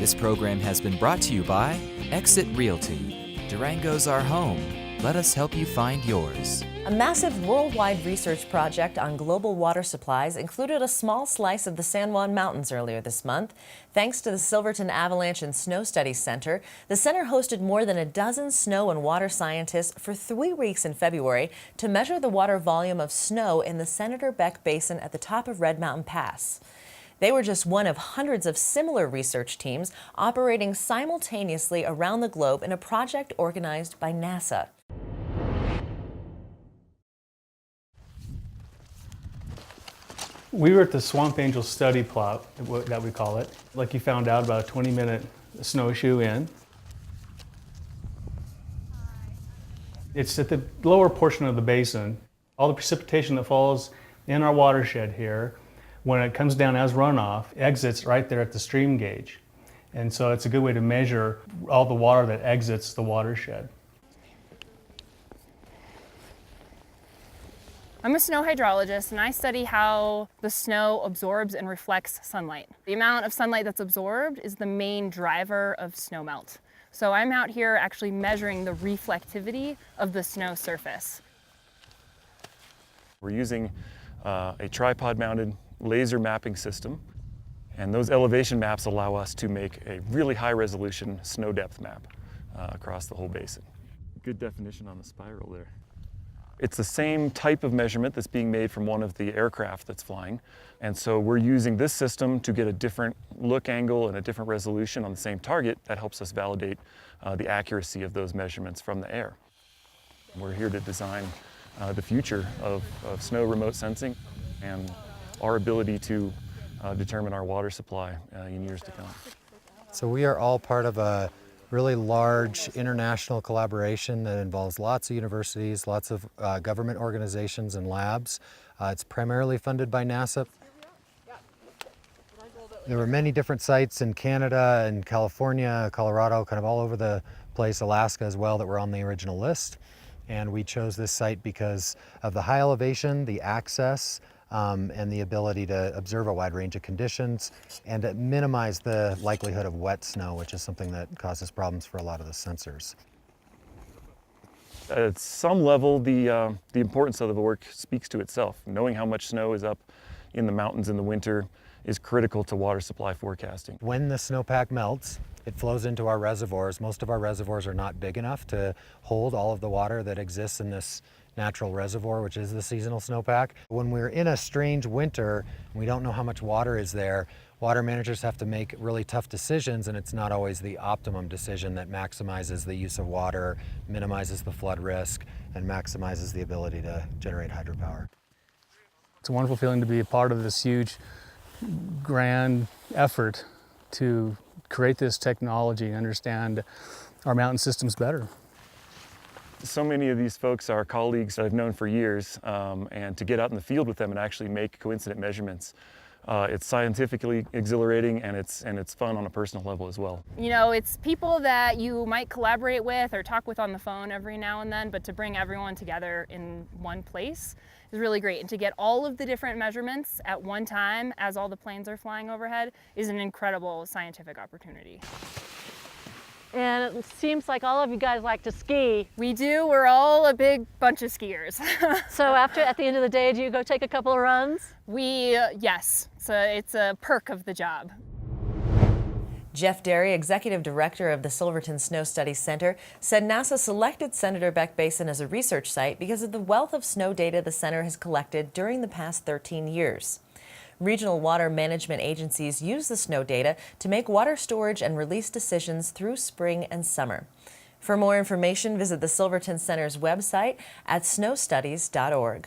This program has been brought to you by Exit Realty. Durango's our home. Let us help you find yours. A massive worldwide research project on global water supplies included a small slice of the San Juan Mountains earlier this month. Thanks to the Silverton Avalanche and Snow Studies Center, the center hosted more than a dozen snow and water scientists for 3 weeks in February to measure the water volume of snow in the Senator Beck Basin at the top of Red Mountain Pass. They were just one of hundreds of similar research teams operating simultaneously around the globe in a project organized by NASA. We were at the Swamp Angel study plot, that we call it. Like you found out, about a 20-minute snowshoe in. It's at the lower portion of the basin. All the precipitation that falls in our watershed here, when it comes down as runoff, exits right there at the stream gauge. And so it's a good way to measure all the water that exits the watershed. I'm a snow hydrologist, and I study how the snow absorbs and reflects sunlight. The amount of sunlight that's absorbed is the main driver of snow melt. So I'm out here actually measuring the reflectivity of the snow surface. We're using a tripod-mounted laser mapping system, and those elevation maps allow us to make a really high-resolution snow depth map across the whole basin. Good definition on the spiral there. It's the same type of measurement that's being made from one of the aircraft that's flying. And so we're using this system to get a different look angle and a different resolution on the same target that helps us validate the accuracy of those measurements from the air. We're here to design the future of snow remote sensing and our ability to determine our water supply in years to come. So we are all part of a really large international collaboration that involves lots of universities, lots of government organizations and labs. It's primarily funded by NASA. There were many different sites in Canada and California, Colorado, kind of all over the place, Alaska as well, that were on the original list. And we chose this site because of the high elevation, the access, and the ability to observe a wide range of conditions and to minimize the likelihood of wet snow, which is something that causes problems for a lot of the sensors. At some level, the importance of the work speaks to itself. Knowing how much snow is up in the mountains in the winter is critical to water supply forecasting. When the snowpack melts, it flows into our reservoirs. Most of our reservoirs are not big enough to hold all of the water that exists in this natural reservoir, which is the seasonal snowpack. When we're in a strange winter, we don't know how much water is there, water managers have to make really tough decisions, and it's not always the optimum decision that maximizes the use of water, minimizes the flood risk, and maximizes the ability to generate hydropower. It's a wonderful feeling to be a part of this huge, grand effort to create this technology and understand our mountain systems better. So many of these folks are colleagues that I've known for years, and to get out in the field with them and actually make coincident measurements, it's scientifically exhilarating and it's fun on a personal level as well. You know, it's people that you might collaborate with or talk with on the phone every now and then, but to bring everyone together in one place is really great. And to get all of the different measurements at one time as all the planes are flying overhead is an incredible scientific opportunity. And it seems like all of you guys like to ski. We do. We're all a big bunch of skiers. So at the end of the day, do you go take a couple of runs? Yes. It's a perk of the job. Jeff Derry, Executive Director of the Silverton Snow Studies Center, said NASA selected Senator Beck Basin as a research site because of the wealth of snow data the center has collected during the past 13 years. Regional water management agencies use the snow data to make water storage and release decisions through spring and summer. For more information, visit the Silverton Center's website at snowstudies.org.